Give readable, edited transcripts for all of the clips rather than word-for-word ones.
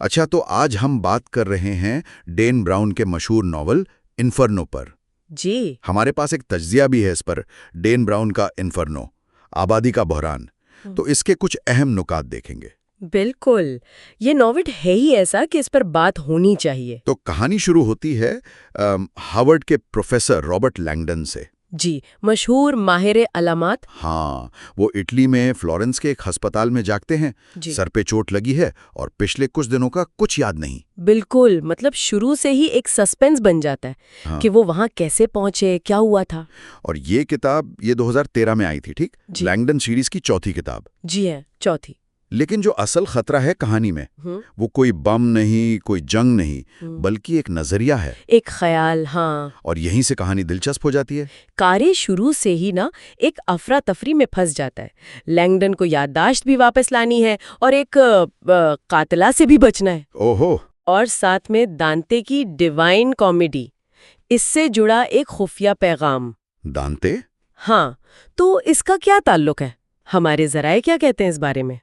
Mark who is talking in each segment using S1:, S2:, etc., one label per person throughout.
S1: اچھا، تو آج ہم بات کر رہے ہیں ڈین براؤن کے مشہور ناول انفرنو پر۔
S2: جی
S1: ہمارے پاس ایک تجزیہ بھی ہے اس پر، ڈین براؤن کا انفرنو، آبادی کا بحران۔ تو اس کے کچھ اہم نکات دیکھیں گے۔
S2: بالکل، یہ ناول ہے ہی ایسا کہ اس پر بات ہونی چاہیے۔
S1: تو کہانی شروع ہوتی ہے ہارورڈ کے پروفیسر رابرٹ لینگڈن سے۔
S2: جی، مشہور ماہر علامات۔
S1: ہاں، وہ اٹلی میں فلورنس کے ایک ہسپتال میں جاگتے ہیں۔
S2: جی
S1: سر پہ چوٹ لگی ہے اور پچھلے کچھ دنوں کا کچھ یاد نہیں۔
S2: بالکل، مطلب شروع سے ہی ایک سسپنس بن جاتا ہے
S1: ہاں،
S2: کہ وہ وہاں کیسے پہنچے، کیا ہوا تھا۔
S1: اور یہ کتاب 2013 میں آئی تھی، ٹھیک؟
S2: جی
S1: لینگڈن سیریز کی چوتھی کتاب۔
S2: جی ہے، چوتھی۔
S1: لیکن جو اصل خطرہ ہے کہانی میں،
S2: ہوں
S1: وہ کوئی بم نہیں، کوئی جنگ نہیں، بلکہ ایک نظریہ ہے۔
S2: ایک خیال، ہاں۔
S1: اور یہیں سے کہانی دلچسپ ہو جاتی ہے۔
S2: قاری شروع سے ہی نا ایک افراتفری میں پھنس جاتا ہے۔ لینگڈن کو یادداشت بھی واپس لانی ہے اور ایک قاتلہ سے بھی بچنا ہے،
S1: اوہو،
S2: اور ساتھ میں دانتے کی ڈیوائن کامیڈی، اس سے جڑا ایک خفیہ پیغام۔
S1: دانتے؟
S2: ہاں، تو اس کا کیا تعلق ہے؟ ہمارے ذرائع کیا کہتے ہیں اس بارے میں؟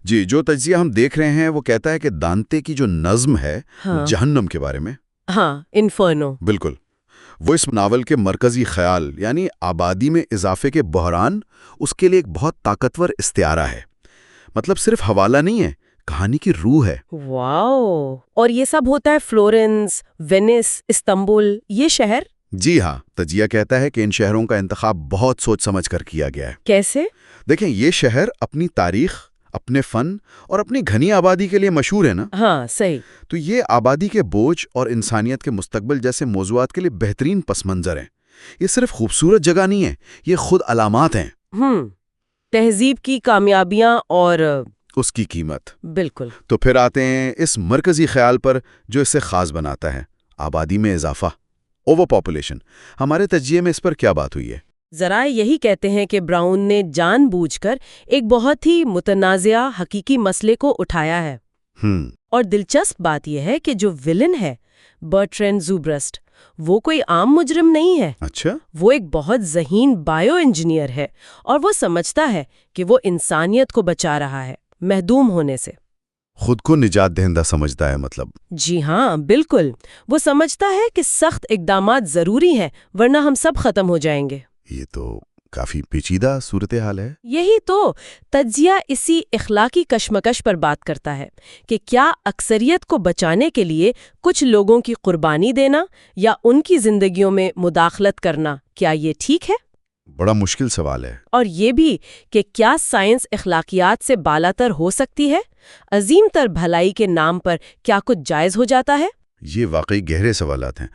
S1: جی، جو تجزیہ ہم دیکھ رہے ہیں وہ کہتا ہے کہ دانتے کی جو نظم ہے
S2: ہاں
S1: جہنم کے بارے میں۔
S2: ہاں، انفرنو۔
S1: بالکل، وہ اس ناول کے مرکزی خیال یعنی آبادی میں اضافے کے بحران، اس کے لیے ایک بہت طاقتور استعارہ ہے۔ مطلب صرف حوالہ نہیں ہے، کہانی کی روح ہے۔
S2: واو! اور یہ سب ہوتا ہے فلورنس، وینس، استنبول، یہ شہر؟
S1: جی ہاں، تجزیہ کہتا ہے کہ ان شہروں کا انتخاب بہت سوچ سمجھ کر کیا گیا ہے۔
S2: کیسے؟
S1: دیکھیں، یہ شہر اپنی تاریخ، اپنے فن اور اپنی گھنی آبادی کے لیے مشہور ہے نا۔
S2: ہاں، صحیح۔
S1: تو یہ آبادی کے بوجھ اور انسانیت کے مستقبل جیسے موضوعات کے لیے بہترین پس منظر ہیں۔ یہ صرف خوبصورت جگہ نہیں ہے، یہ خود علامات ہیں۔
S2: تہذیب کی کامیابیاں اور
S1: اس کی قیمت۔
S2: بالکل۔
S1: تو پھر آتے ہیں اس مرکزی خیال پر جو اسے خاص بناتا ہے، آبادی میں اضافہ، اوور پاپولیشن۔ ہمارے تجزیے میں اس پر کیا بات ہوئی ہے؟
S2: ذرائع یہی کہتے ہیں کہ براؤن نے جان بوجھ کر ایک بہت ہی متنازعہ حقیقی مسئلے کو اٹھایا ہے۔ اور دلچسپ بات یہ ہے کہ جو ویلن ہے، برٹرینڈ زوبرسٹ، وہ کوئی عام مجرم نہیں ہے۔
S1: اچھا،
S2: وہ ایک بہت ذہین بائیو انجینئر ہے، اور وہ سمجھتا ہے کہ وہ انسانیت کو بچا رہا ہے محدوم ہونے سے۔
S1: خود کو نجات دہندہ سمجھتا ہے مطلب؟
S2: جی ہاں، بالکل۔ وہ سمجھتا ہے کہ سخت اقدامات ضروری ہیں، ورنہ ہم سب ختم ہو جائیں گے۔
S1: یہ تو کافی پیچیدہ صورتحال ہے۔
S2: یہی تو تجزیہ اسی اخلاقی کشمکش پر بات کرتا ہے کہ کیا اکثریت کو بچانے کے لیے کچھ لوگوں کی قربانی دینا یا ان کی زندگیوں میں مداخلت کرنا، کیا یہ ٹھیک ہے؟
S1: بڑا مشکل سوال ہے۔
S2: اور یہ بھی کہ کیا سائنس اخلاقیات سے بالاتر ہو سکتی ہے؟ عظیم تر بھلائی کے نام پر کیا کچھ جائز ہو جاتا ہے؟
S1: یہ واقعی گہرے سوالات ہیں۔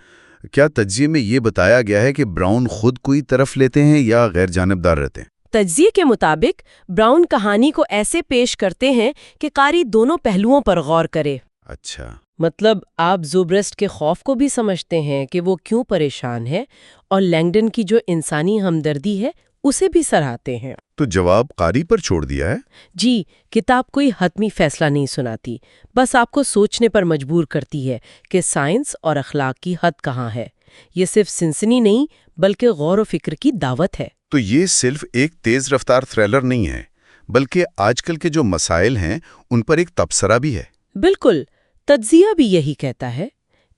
S1: کیا تجزیے میں یہ بتایا گیا ہے کہ براؤن خود کوئی طرف لیتے ہیں یا غیر جانبدار رہتے ہیں؟
S2: تجزیے کے مطابق براؤن کہانی کو ایسے پیش کرتے ہیں کہ قاری دونوں پہلوؤں پر غور کرے۔
S1: اچھا،
S2: مطلب آپ زوبرسٹ کے خوف کو بھی سمجھتے ہیں کہ وہ کیوں پریشان ہے، اور لینگڈن کی جو انسانی ہمدردی ہے اسے بھی سراہتے ہیں۔
S1: تو جواب قاری پر چھوڑ دیا ہے۔
S2: جی، کتاب کوئی حتمی فیصلہ نہیں سناتی، بس آپ کو سوچنے پر مجبور کرتی ہے کہ سائنس اور اخلاق کی حد کہاں ہے۔ یہ صرف سنسنی نہیں بلکہ غور و فکر کی دعوت ہے۔
S1: تو یہ صرف ایک تیز رفتار تھریلر نہیں ہے، بلکہ آج کل کے جو مسائل ہیں ان پر ایک تبصرہ بھی ہے۔
S2: بالکل، تجزیہ بھی یہی کہتا ہے۔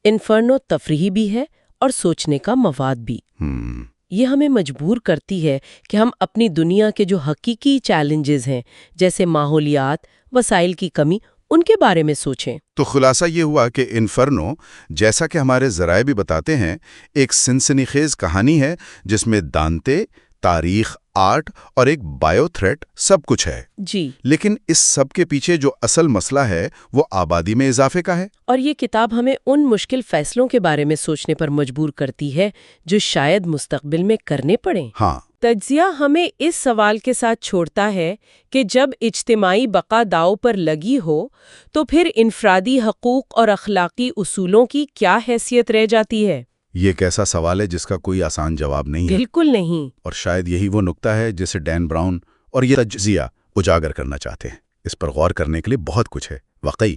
S2: انفرنو تفریحی بھی ہے اور سوچنے کا مواد بھی۔ یہ ہمیں مجبور کرتی ہے کہ ہم اپنی دنیا کے جو حقیقی چیلنجز ہیں، جیسے ماحولیات، وسائل کی کمی، ان کے بارے میں سوچیں۔
S1: تو خلاصہ یہ ہوا کہ انفرنو، جیسا کہ ہمارے ذرائع بھی بتاتے ہیں، ایک سنسنی خیز کہانی ہے جس میں دانتے، تاریخ، آرٹ اور ایک بائیو تھریٹ سب کچھ ہے۔
S2: جی،
S1: لیکن اس سب کے پیچھے جو اصل مسئلہ ہے وہ آبادی میں اضافے کا ہے۔
S2: اور یہ کتاب ہمیں ان مشکل فیصلوں کے بارے میں سوچنے پر مجبور کرتی ہے جو شاید مستقبل میں کرنے پڑیں۔
S1: ہاں،
S2: تجزیہ ہمیں اس سوال کے ساتھ چھوڑتا ہے کہ جب اجتماعی بقا داؤ پر لگی ہو تو پھر انفرادی حقوق اور اخلاقی اصولوں کی کیا حیثیت رہ جاتی ہے؟
S1: یہ ایک ایسا سوال ہے جس کا کوئی آسان جواب نہیں ہے۔
S2: بالکل نہیں۔
S1: اور شاید یہی وہ نقطہ ہے جسے ڈین براؤن اور یہ تجزیہ اجاگر کرنا چاہتے ہیں۔ اس پر غور کرنے کے لیے بہت کچھ ہے، واقعی۔